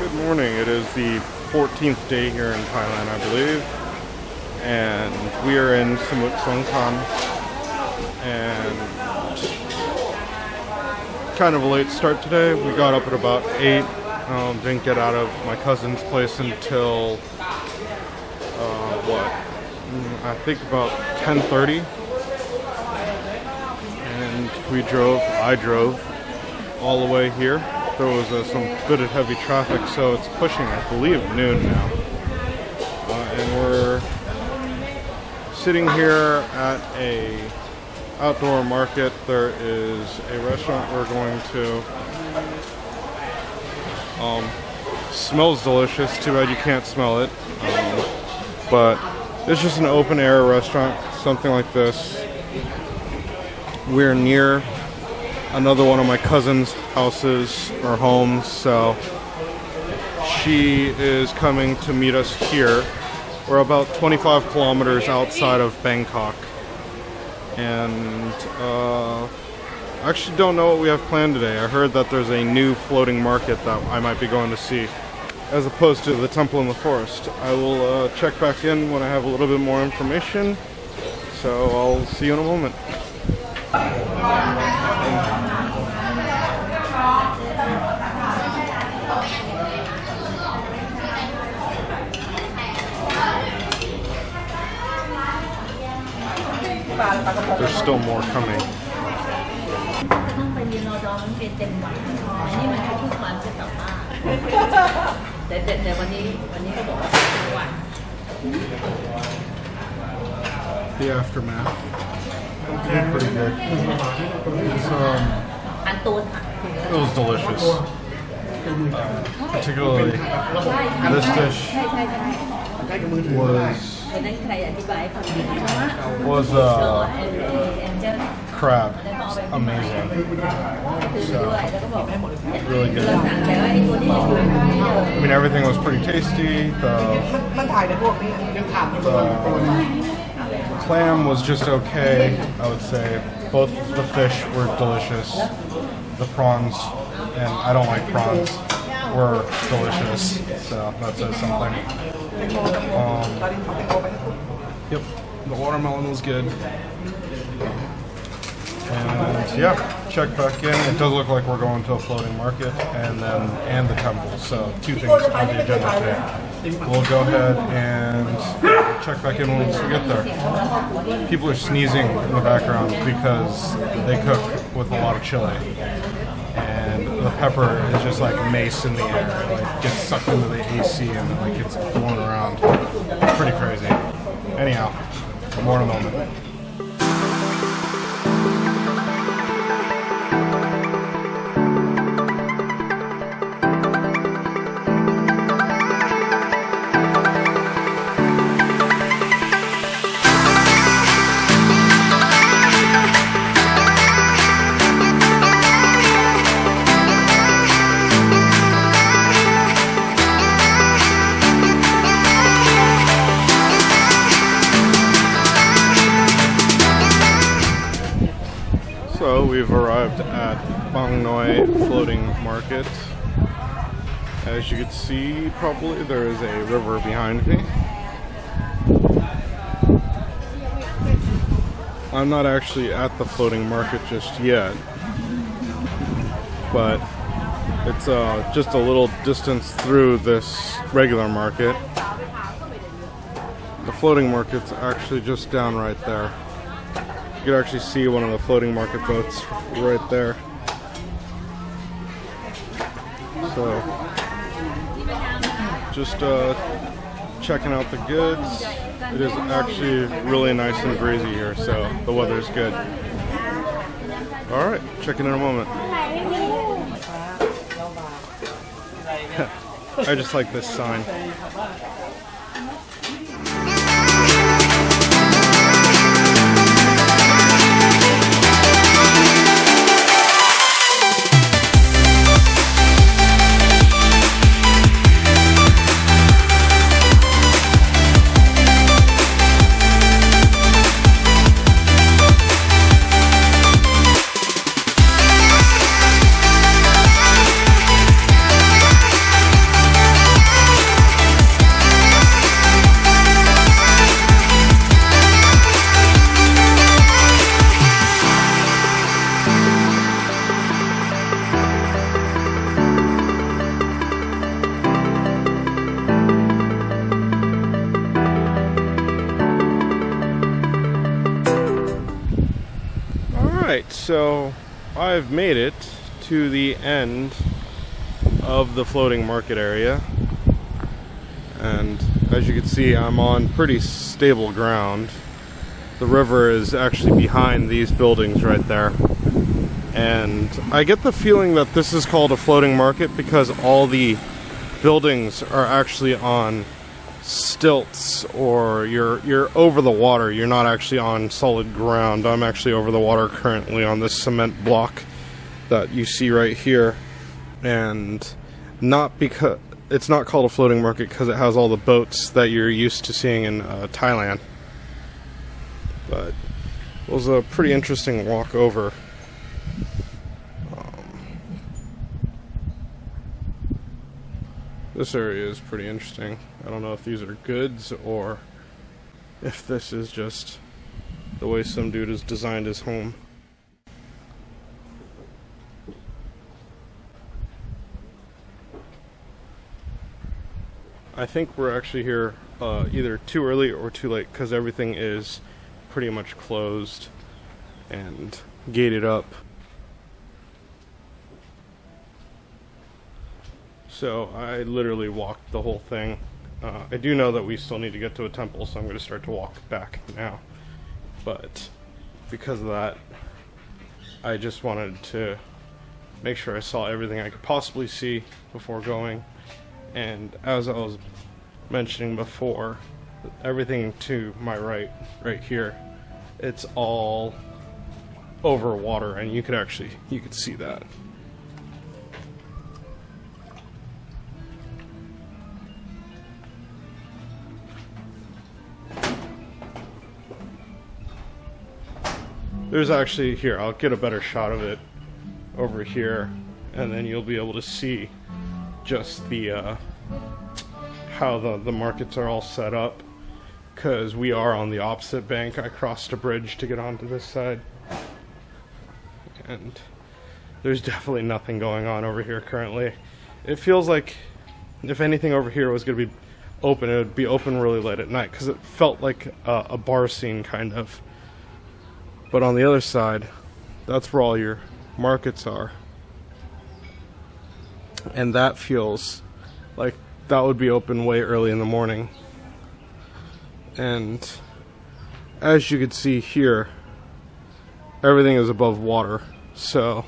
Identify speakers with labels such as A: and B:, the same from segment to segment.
A: Good morning. It is the 14th day here in Thailand, I believe, and we are in Samut Songkhram, and kind of a late start today. We got up at about 8. Didn't get out of my cousin's place until I think about 10:30, and I drove all the way here. There was some good and heavy traffic, so it's pushing, I believe, noon now. And we're sitting here at a outdoor market. There is a restaurant we're going to. Smells delicious. Too bad you can't smell it. But it's just an open air restaurant, something like this. We're near another one of my cousin's houses or homes, so she is coming to meet us here. We're about 25 kilometers outside of Bangkok, and I actually don't know what we have planned today. I heard that there's a new floating market that I might be going to see, as opposed to the temple in the forest. I will check back in when I have a little bit more information, so I'll see you in a moment. There's still more coming. The aftermath. Pretty good. It was delicious. Particularly this dish was crab. Amazing. So, really good. I mean, everything was pretty tasty. The clam was just okay, I would say. Both the fish were delicious. The prawns, and I don't like prawns, were delicious. So that says something. Yep, the watermelon was good. And yeah, check back in. It does look like we're going to a floating market and the temple. So 2 things on the agenda today. We'll go ahead and check back in once we get there. People are sneezing in the background because they cook with a lot of chili. And the pepper is just like mace in the air. It like gets sucked into the AC and it like gets blown around. Pretty crazy. Anyhow, more in a moment. So we've arrived at Bangnoi Floating Market. As you can see, probably there is a river behind me. I'm not actually at the floating market just yet, but it's just a little distance through this regular market. The floating market's actually just down right there. You can actually see one of the floating market boats right there. So, just checking out the goods. It is actually really nice and breezy here, so the weather's good. Alright, check in a moment. I just like this sign. so I've made it to the end of the floating market area, and as you can see, I'm on pretty stable ground. The river is actually behind these buildings right there, and I get the feeling that this is called a floating market because all the buildings are actually on stilts, or you're over the water. You're not actually on solid ground. I'm actually over the water currently on this cement block that you see right here, and not because it's not called a floating market because it has all the boats that you're used to seeing in Thailand. But it was a pretty interesting walk over. This area is pretty interesting. I don't know if these are goods or if this is just the way some dude has designed his home. I think we're actually here either too early or too late because everything is pretty much closed and gated up. So I literally walked the whole thing. I do know that we still need to get to a temple, so I'm going to start to walk back now. But because of that, I just wanted to make sure I saw everything I could possibly see before going. And as I was mentioning before, everything to my right here, it's all over water, and you could see that. There's actually, here, I'll get a better shot of it over here, and then you'll be able to see just the how the markets are all set up, because we are on the opposite bank. I crossed a bridge to get onto this side, and there's definitely nothing going on over here currently. It feels like if anything over here was going to be open, it would be open really late at night, because it felt like a bar scene kind of. But on the other side, that's where all your markets are. And that feels like that would be open way early in the morning. And as you can see here, everything is above water. So,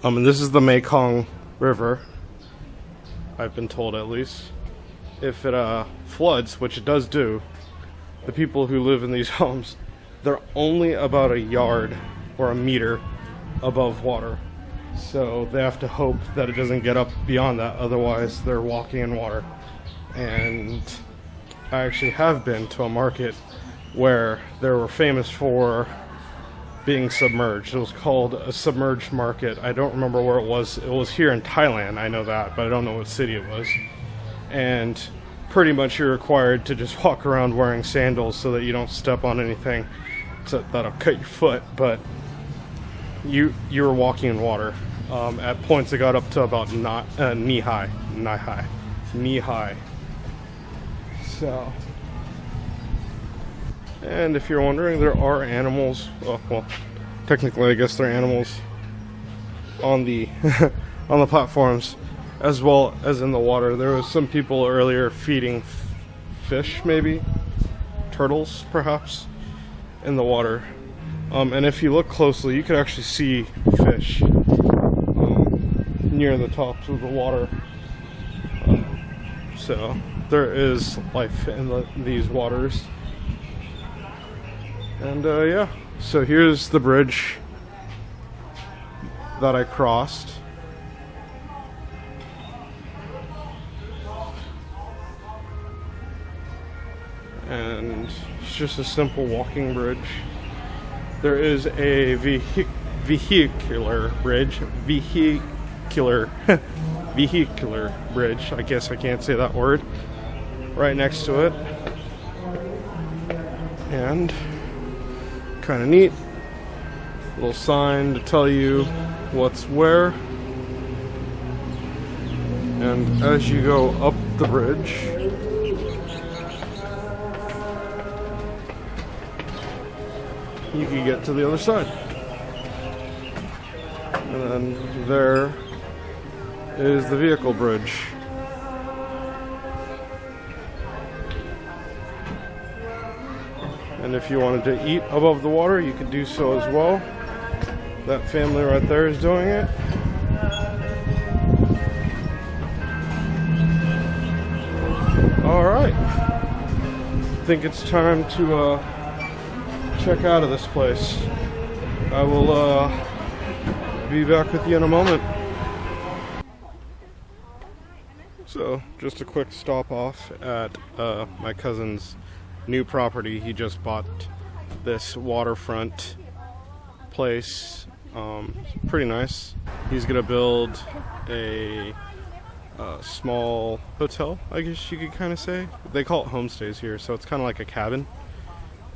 A: and this is the Mekong River, I've been told at least. If it floods, which it does do, the people who live in these homes, they're only about a yard or a meter above water. So they have to hope that it doesn't get up beyond that, otherwise they're walking in water. And I actually have been to a market where they were famous for being submerged. It was called a submerged market. I don't remember where it was. It was here in Thailand, I know that, but I don't know what city it was. And pretty much you're required to just walk around wearing sandals so that you don't step on anything that'll cut your foot, but you were walking in water. At points it got up to about knee high. So, and if you're wondering, there are animals. Well, technically, I guess there are animals on the on the platforms as well as in the water. There was some people earlier feeding fish, maybe turtles, perhaps, in the water. And if you look closely, you could actually see fish near the tops of the water. So there is life in these waters. And yeah, so here's the bridge that I crossed. And it's just a simple walking bridge. There is a vehicular bridge. Vehicular bridge. I guess I can't say that word. Right next to it. And kind of neat. Little sign to tell you what's where. And as you go up the bridge, you can get to the other side. And then there is the vehicle bridge. And if you wanted to eat above the water, you could do so as well. That family right there is doing it. Alright. I think it's time to check out of this place. I will be back with you in a moment. So, just a quick stop off at my cousin's new property. He just bought this waterfront place. Pretty nice. He's gonna build a small hotel, I guess you could kind of say. They call it homestays here, so it's kind of like a cabin,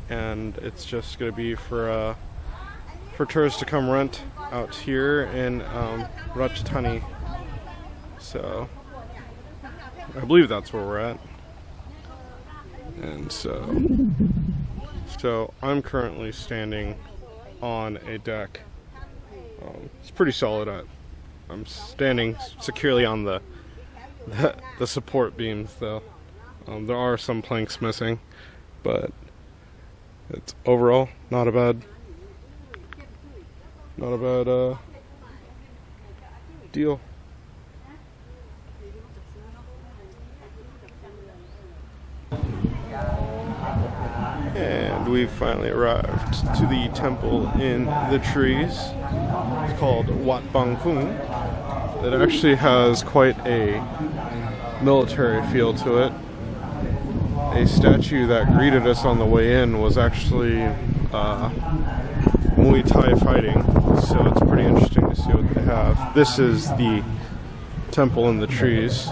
A: and it's just gonna be for tourists to come rent out here in Ratchathani. So I believe that's where we're at. And so I'm currently standing on a deck. It's pretty solid. I'm standing securely on the support beams, though. There are some planks missing, but it's overall not a bad deal. And we've finally arrived to the temple in the trees. It's called Wat Bang Kung. It actually has quite a military feel to it. A statue that greeted us on the way in was actually Muay Thai fighting, so it's pretty interesting to see what they have. This is the temple in the trees.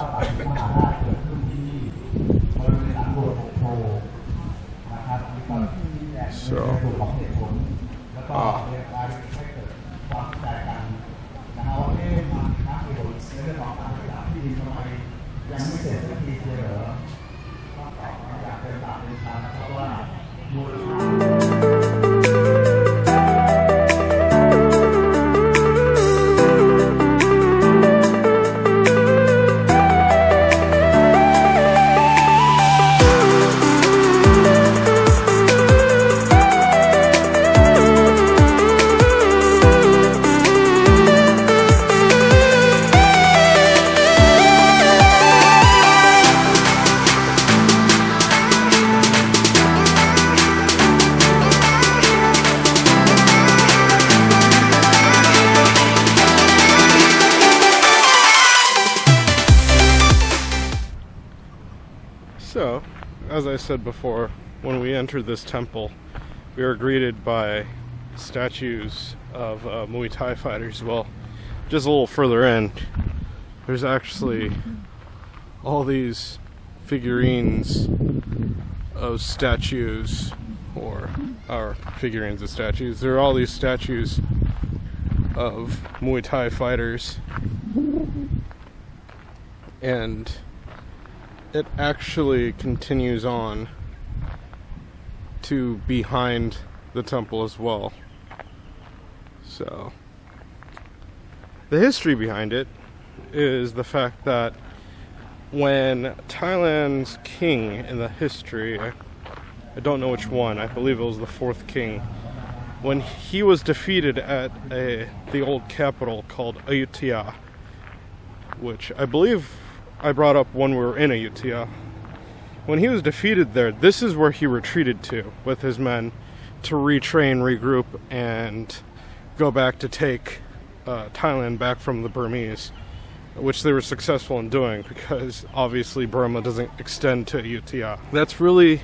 A: So, as I said before, when we entered this temple, we were greeted by statues of Muay Thai fighters. Well, just a little further in, there's actually all these figurines of statues, or figurines of statues. There are all these statues of Muay Thai fighters, and it actually continues on to behind the temple as well. So, the history behind it is the fact that when Thailand's king in the history, I don't know which one, I believe it was the 4th king, when he was defeated at the old capital called Ayutthaya, which I believe I brought up when we were in Ayutthaya. When he was defeated there, this is where he retreated to with his men to retrain, regroup, and go back to take Thailand back from the Burmese, which they were successful in doing because obviously Burma doesn't extend to Ayutthaya. That's really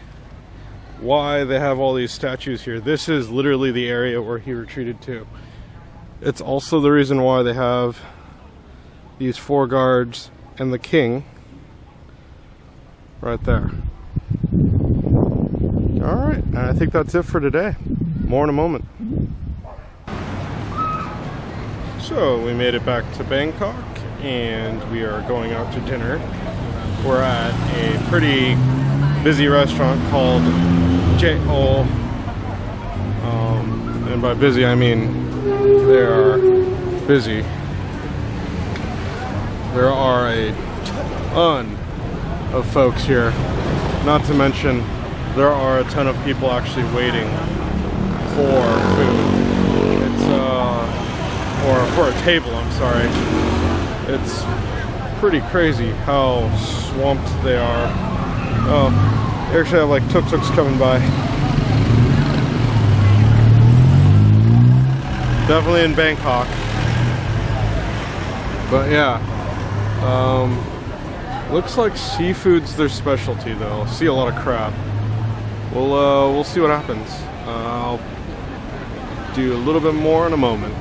A: why they have all these statues here. This is literally the area where he retreated to. It's also the reason why they have these 4 guards and the king right there. Alright, and I think that's it for today. More in a moment. So we made it back to Bangkok and we are going out to dinner. We're at a pretty busy restaurant called And by busy I mean there are busy. There are a ton of folks here. Not to mention, there are a ton of people actually waiting for food. It's or for a table, I'm sorry. It's pretty crazy how swamped they are. Oh, they actually have like tuk-tuks coming by. Definitely in Bangkok. But yeah, looks like seafood's their specialty though. See a lot of crab. We'll see what happens. I'll do a little bit more in a moment.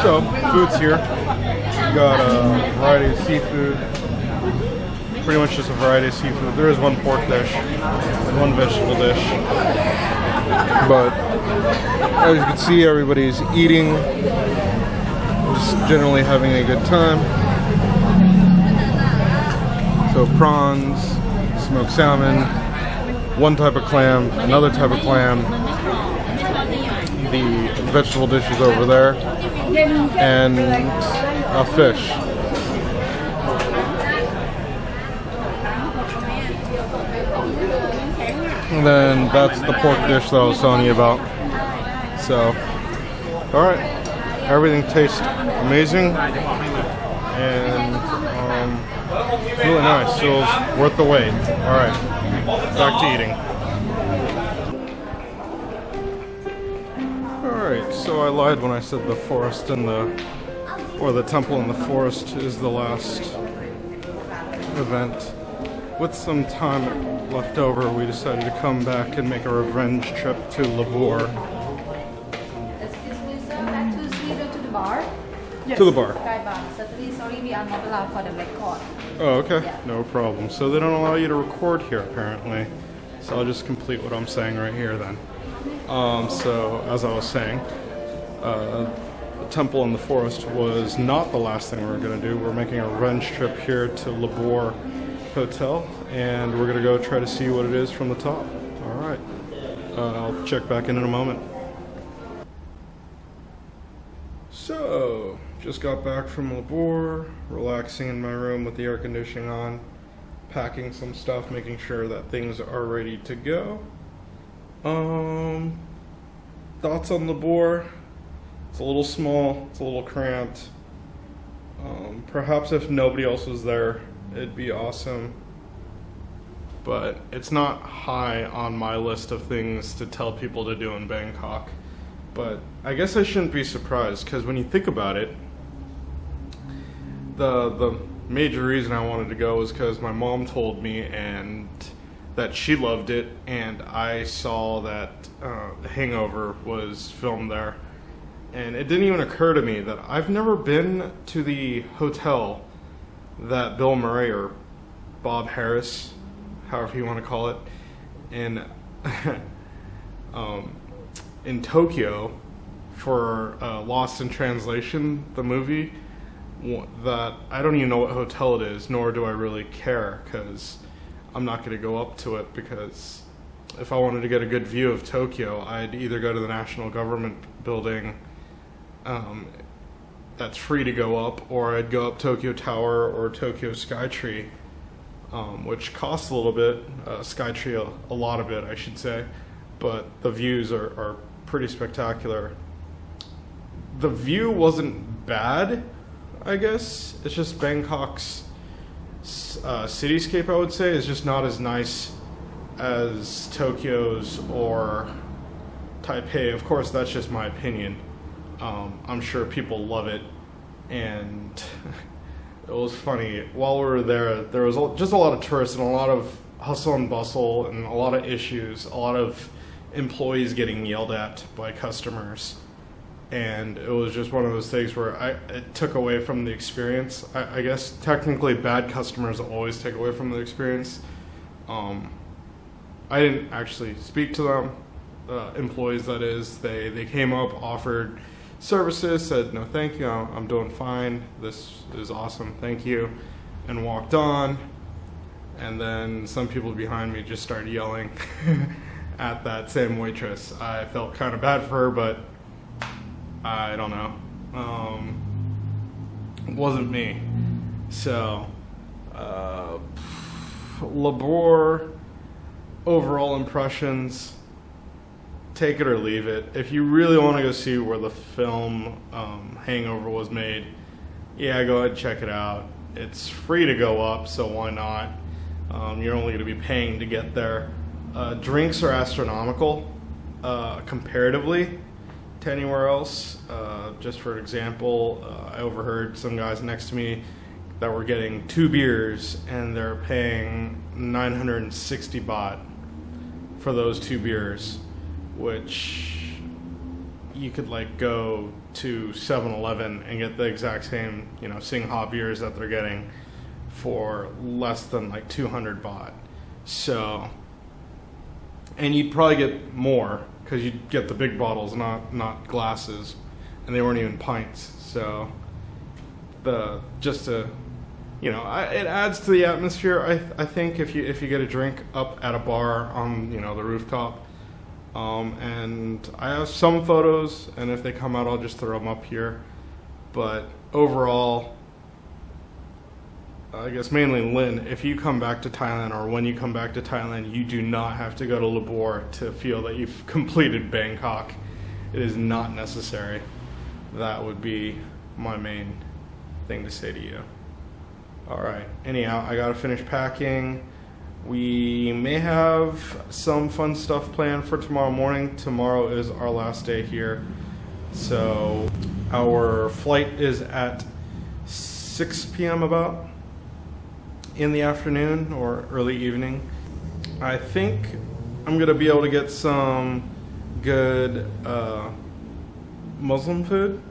A: So, food's here. We got a variety of seafood. Pretty much just a variety of seafood. There is one pork dish and one vegetable dish. But as you can see, everybody's eating. Just generally having a good time. So prawns, smoked salmon, one type of clam, another type of clam. The vegetable dish is over there, and a fish. And then that's the pork dish that I was telling you about. So, alright, everything tastes amazing and really nice, so it's worth the wait. Alright, back to eating. Alright, so I lied when I said the forest and the temple in the forest is the last event. With some time left over, we decided to come back and make a revenge trip to Labor.
B: Excuse me, sir, back to the bar?
A: Yes. To the bar.
B: Sky bar. Certainly, sorry, we are not allowed for the record.
A: Oh, okay.
B: Yeah.
A: No problem. So they don't allow you to record here, apparently. So I'll just complete what I'm saying right here then. So, as I was saying, the temple in the forest was not the last thing we were going to do. We're making a revenge trip here to Labor Hotel, and we're going to go try to see what it is from the top. Alright. I'll check back in a moment. So, just got back from Labor, relaxing in my room with the air conditioning on, packing some stuff, making sure that things are ready to go. Thoughts on Labor? It's a little small, it's a little cramped. Perhaps if nobody else was there, it'd be awesome. But it's not high on my list of things to tell people to do in Bangkok. But I guess I shouldn't be surprised, because when you think about it, the major reason I wanted to go was because my mom told me and that she loved it, and I saw that The Hangover was filmed there. And it didn't even occur to me that I've never been to the hotel that Bill Murray or Bob Harris, however you want to call it, in Tokyo for Lost in Translation, the movie, that I don't even know what hotel it is, nor do I really care, because I'm not going to go up to it, because if I wanted to get a good view of Tokyo, I'd either go to the National Government Building that's free to go up, or I'd go up Tokyo Tower or Tokyo Skytree, which costs a little bit, Skytree a lot of it, I should say, but the views are pretty spectacular. The view wasn't bad, I guess. It's just Bangkok's cityscape, I would say, is just not as nice as Tokyo's or Taipei. Of course, that's just my opinion. I'm sure people love it, and it was funny. While we were there was just a lot of tourists and a lot of hustle and bustle and a lot of issues, a lot of employees getting yelled at by customers. And it was just one of those things where it took away from the experience. I guess technically bad customers always take away from the experience. I didn't actually speak to them, employees that is. They came up, offered services, said no thank you, I'm doing fine, this is awesome, thank you, and walked on. And then some people behind me just started yelling at that same waitress. I felt kind of bad for her, but I don't know. It wasn't me. So, Labor, overall impressions, take it or leave it. If you really want to go see where the film Hangover was made, yeah, go ahead and check it out. It's free to go up, so why not? You're only going to be paying to get there. Drinks are astronomical comparatively to anywhere else. Just for example, I overheard some guys next to me that were getting 2 beers and they're paying 960 baht for those 2 beers, which you could like go to 7-Eleven and get the exact same, Singha beers that they're getting for less than like 200 baht. So, and you'd probably get more because you'd get the big bottles, not glasses, and they weren't even pints. So, it adds to the atmosphere. I think if you get a drink up at a bar on the rooftop. And I have some photos, and if they come out, I'll just throw them up here. But overall, I guess mainly Lynn, if you come back to Thailand, or when you come back to Thailand, you do not have to go to Labor to feel that you've completed Bangkok. It is not necessary. That would be my main thing to say to you. Alright, anyhow, I gotta finish packing. We may have some fun stuff planned for tomorrow morning. Tomorrow is our last day here. So our flight is at 6 p.m. about in the afternoon or early evening. I think I'm going to be able to get some good Muslim food.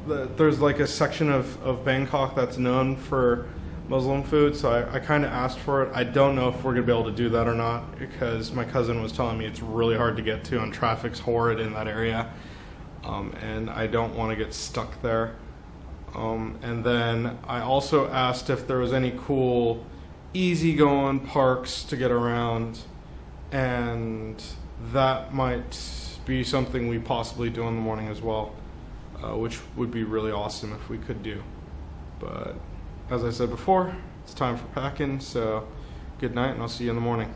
A: There's like a section of Bangkok that's known for Muslim food, so I kind of asked for it. I don't know if we're going to be able to do that or not, because my cousin was telling me it's really hard to get to and traffic's horrid in that area, and I don't want to get stuck there. And then I also asked if there was any cool easygoing parks to get around, and that might be something we possibly do in the morning as well, which would be really awesome if we could do. But as I said before, it's time for packing, so good night, and I'll see you in the morning.